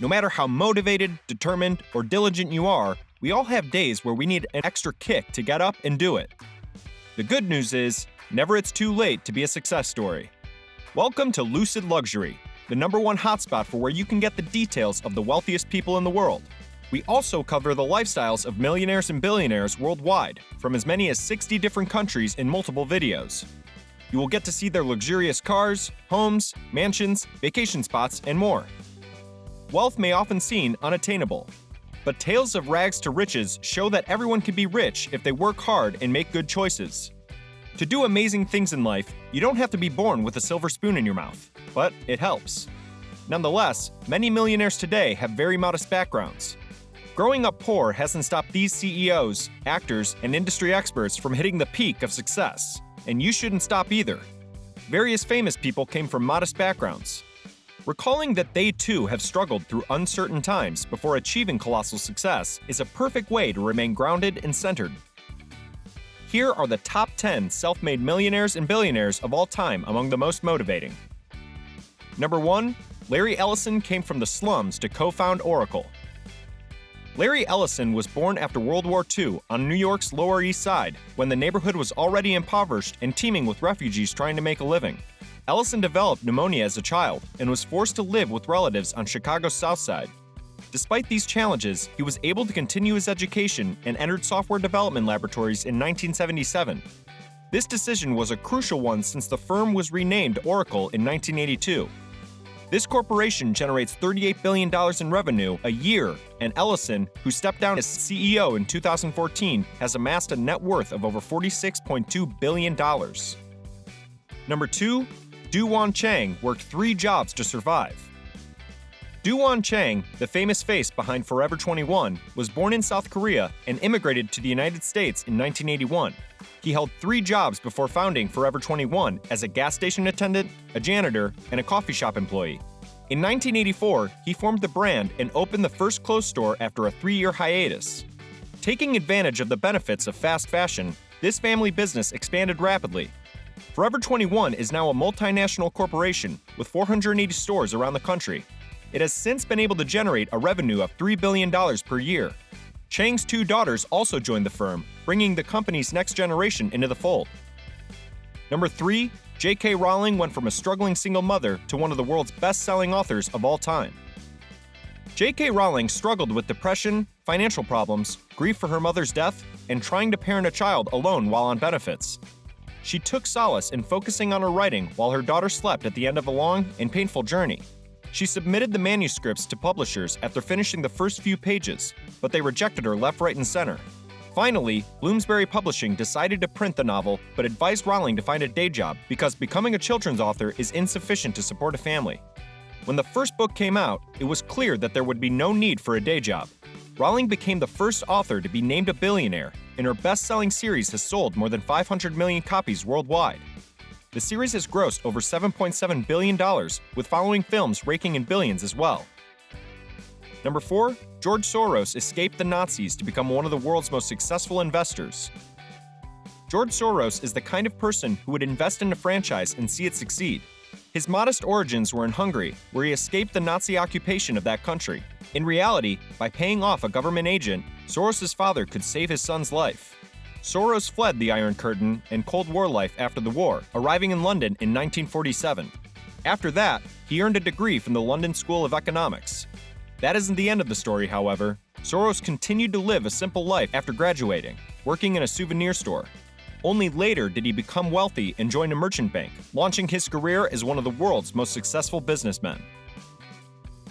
No matter how motivated, determined, or diligent you are, we all have days where we need an extra kick to get up and do it. The good news is, never it's too late to be a success story. Welcome to Lucid Luxury, the #1 hotspot for where you can get the details of the wealthiest people in the world. We also cover the lifestyles of millionaires and billionaires worldwide, from as many as 60 different countries in multiple videos. You will get to see their luxurious cars, homes, mansions, vacation spots, and more. Wealth may often seem unattainable, but tales of rags to riches show that everyone can be rich if they work hard and make good choices. To do amazing things in life, you don't have to be born with a silver spoon in your mouth, but it helps. Nonetheless, many millionaires today have very modest backgrounds. Growing up poor hasn't stopped these CEOs, actors, and industry experts from hitting the peak of success, and you shouldn't stop either. Various famous people came from modest backgrounds. Recalling that they too have struggled through uncertain times before achieving colossal success is a perfect way to remain grounded and centered. Here are the top 10 self-made millionaires and billionaires of all time among the most motivating. Number 1, Larry Ellison came from the slums to co-found Oracle. Larry Ellison was born after World War II on New York's Lower East Side, when the neighborhood was already impoverished and teeming with refugees trying to make a living. Ellison developed pneumonia as a child and was forced to live with relatives on Chicago's South Side. Despite these challenges, he was able to continue his education and entered software development laboratories in 1977. This decision was a crucial one since the firm was renamed Oracle in 1982. This corporation generates $38 billion in revenue a year, and Ellison, who stepped down as CEO in 2014, has amassed a net worth of over $46.2 billion. Number 2, Du-Wan Chang worked 3 jobs to survive. Du-Wan Chang, the famous face behind Forever 21, was born in South Korea and immigrated to the United States in 1981. He held 3 jobs before founding Forever 21 as a gas station attendant, a janitor, and a coffee shop employee. In 1984, he formed the brand and opened the first clothes store after a 3-year hiatus. Taking advantage of the benefits of fast fashion, this family business expanded rapidly. Forever 21 is now a multinational corporation with 480 stores around the country. It has since been able to generate a revenue of $3 billion per year. Chang's 2 daughters also joined the firm, bringing the company's next generation into the fold. Number 3, J.K. Rowling went from a struggling single mother to one of the world's best-selling authors of all time. J.K. Rowling struggled with depression, financial problems, grief for her mother's death, and trying to parent a child alone while on benefits. She took solace in focusing on her writing while her daughter slept at the end of a long and painful journey. She submitted the manuscripts to publishers after finishing the first few pages, but they rejected her left, right, and center. Finally, Bloomsbury Publishing decided to print the novel, but advised Rowling to find a day job because becoming a children's author is insufficient to support a family. When the first book came out, it was clear that there would be no need for a day job. Rowling became the first author to be named a billionaire, and her best-selling series has sold more than 500 million copies worldwide. The series has grossed over $7.7 billion, with following films raking in billions as well. Number 4, George Soros escaped the Nazis to become one of the world's most successful investors. George Soros is the kind of person who would invest in a franchise and see it succeed. His modest origins were in Hungary, where he escaped the Nazi occupation of that country. In reality, by paying off a government agent, Soros' father could save his son's life. Soros fled the Iron Curtain and Cold War life after the war, arriving in London in 1947. After that, he earned a degree from the London School of Economics. That isn't the end of the story, however. Soros continued to live a simple life after graduating, working in a souvenir store. Only later did he become wealthy and join a merchant bank, launching his career as one of the world's most successful businessmen.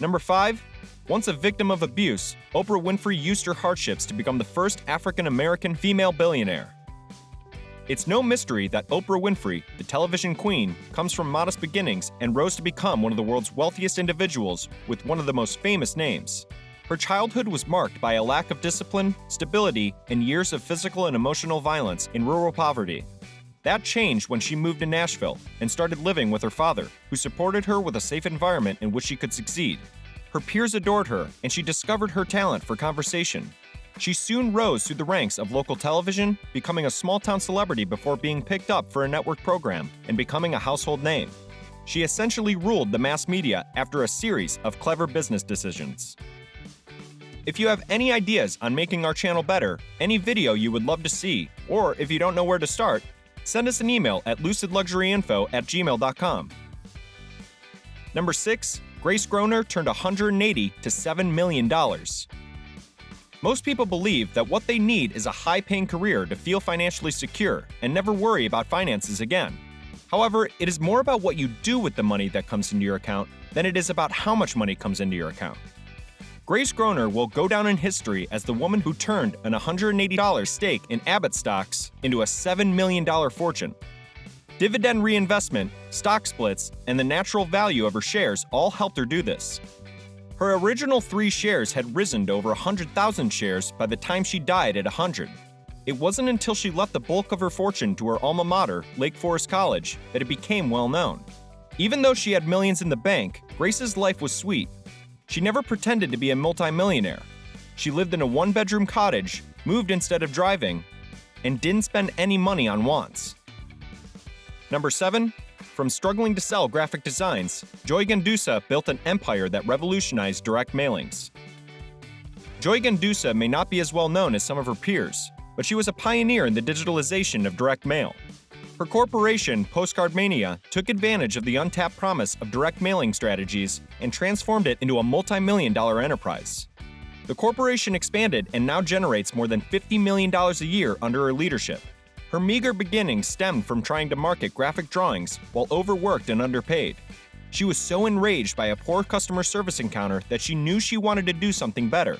Number 5, once a victim of abuse, Oprah Winfrey used her hardships to become the first African-American female billionaire. It's no mystery that Oprah Winfrey, the television queen, comes from modest beginnings and rose to become one of the world's wealthiest individuals with one of the most famous names. Her childhood was marked by a lack of discipline, stability, and years of physical and emotional violence in rural poverty. That changed when she moved to Nashville and started living with her father, who supported her with a safe environment in which she could succeed. Her peers adored her, and she discovered her talent for conversation. She soon rose through the ranks of local television, becoming a small-town celebrity before being picked up for a network program and becoming a household name. She essentially ruled the mass media after a series of clever business decisions. If you have any ideas on making our channel better, any video you would love to see, or if you don't know where to start, send us an email at lucidluxuryinfo@gmail.com. Number 6. Grace Groner turned $180 to $7 million. Most people believe that what they need is a high-paying career to feel financially secure and never worry about finances again. However, it is more about what you do with the money that comes into your account than it is about how much money comes into your account. Grace Groner will go down in history as the woman who turned an $180 stake in Abbott stocks into a $7 million fortune. Dividend reinvestment, stock splits, and the natural value of her shares all helped her do this. Her original 3 shares had risen to over 100,000 shares by the time she died at 100. It wasn't until she left the bulk of her fortune to her alma mater, Lake Forest College, that it became well known. Even though she had millions in the bank, Grace's life was sweet. She never pretended to be a multimillionaire. She lived in a 1-bedroom cottage, moved instead of driving, and didn't spend any money on wants. Number 7. From struggling to sell graphic designs, Joy Gandusa built an empire that revolutionized direct mailings. Joy Gandusa may not be as well known as some of her peers, but she was a pioneer in the digitalization of direct mail. Her corporation, Postcard Mania, took advantage of the untapped promise of direct mailing strategies and transformed it into a multi-million-dollar enterprise. The corporation expanded and now generates more than $50 million a year under her leadership. Her meager beginnings stemmed from trying to market graphic drawings while overworked and underpaid. She was so enraged by a poor customer service encounter that she knew she wanted to do something better.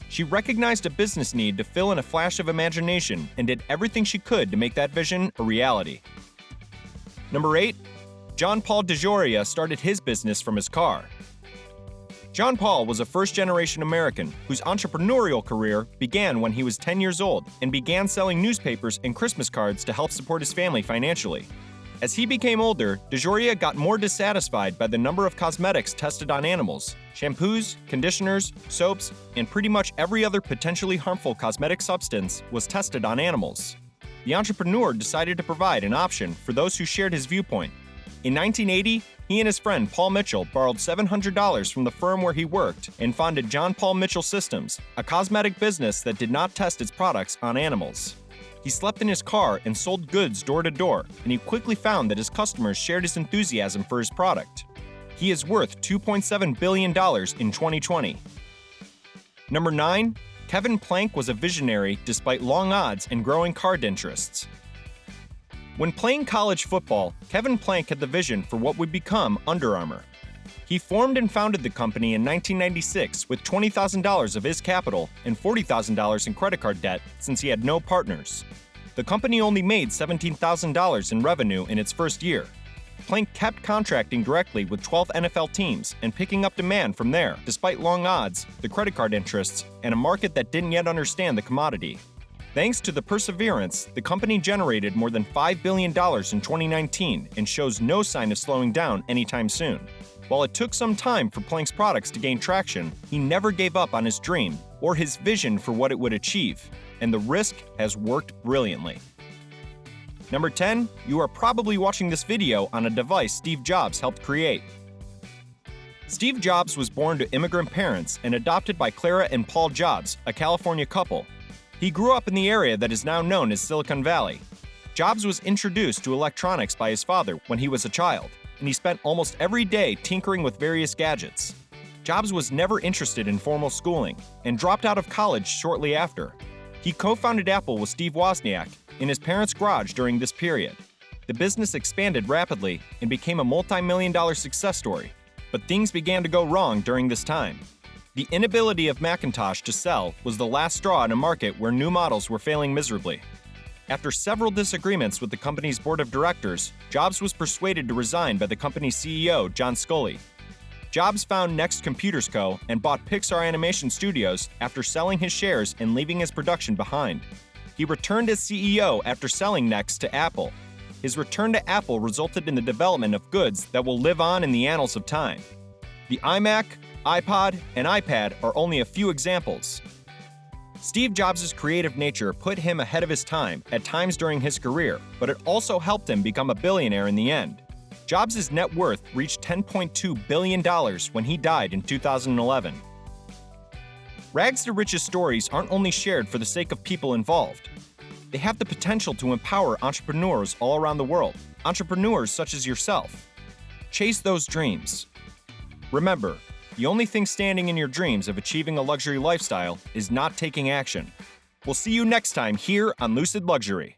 She recognized a business need to fill in a flash of imagination and did everything she could to make that vision a reality. Number 8. John Paul DeJoria started his business from his car. John Paul was a first-generation American whose entrepreneurial career began when he was 10 years old and began selling newspapers and Christmas cards to help support his family financially. As he became older, DeJoria got more dissatisfied by the number of cosmetics tested on animals. Shampoos, conditioners, soaps, and pretty much every other potentially harmful cosmetic substance was tested on animals. The entrepreneur decided to provide an option for those who shared his viewpoint. In 1980, he and his friend Paul Mitchell borrowed $700 from the firm where he worked and founded John Paul Mitchell Systems, a cosmetic business that did not test its products on animals. He slept in his car and sold goods door to door, and he quickly found that his customers shared his enthusiasm for his product. He is worth $2.7 billion in 2020. Number 9. Kevin Plank was a visionary despite long odds and growing card interests. When playing college football, Kevin Plank had the vision for what would become Under Armour. He formed and founded the company in 1996 with $20,000 of his capital and $40,000 in credit card debt since he had no partners. The company only made $17,000 in revenue in its first year. Plank kept contracting directly with 12 NFL teams and picking up demand from there, despite long odds, the credit card interests, and a market that didn't yet understand the commodity. Thanks to the perseverance, the company generated more than $5 billion in 2019 and shows no sign of slowing down anytime soon. While it took some time for Plank's products to gain traction, he never gave up on his dream or his vision for what it would achieve, and the risk has worked brilliantly. Number 10, you are probably watching this video on a device Steve Jobs helped create. Steve Jobs was born to immigrant parents and adopted by Clara and Paul Jobs, a California couple. He grew up in the area that is now known as Silicon Valley. Jobs was introduced to electronics by his father when he was a child, and he spent almost every day tinkering with various gadgets. Jobs was never interested in formal schooling and dropped out of college shortly after. He co-founded Apple with Steve Wozniak in his parents' garage during this period. The business expanded rapidly and became a multi-million-dollar success story, but things began to go wrong during this time. The inability of Macintosh to sell was the last straw in a market where new models were failing miserably. After several disagreements with the company's board of directors, Jobs was persuaded to resign by the company's CEO, John Sculley. Jobs found Next Computers Co. and bought Pixar Animation Studios after selling his shares and leaving his production behind. He returned as CEO after selling Next to Apple. His return to Apple resulted in the development of goods that will live on in the annals of time. The iMac, iPod, and iPad are only a few examples. Steve Jobs' creative nature put him ahead of his time at times during his career, but it also helped him become a billionaire in the end. Jobs' net worth reached $10.2 billion when he died in 2011. Rags to riches stories aren't only shared for the sake of people involved. They have the potential to empower entrepreneurs all around the world, entrepreneurs such as yourself. Chase those dreams. Remember, the only thing standing in your dreams of achieving a luxury lifestyle is not taking action. We'll see you next time here on Lucid Luxury.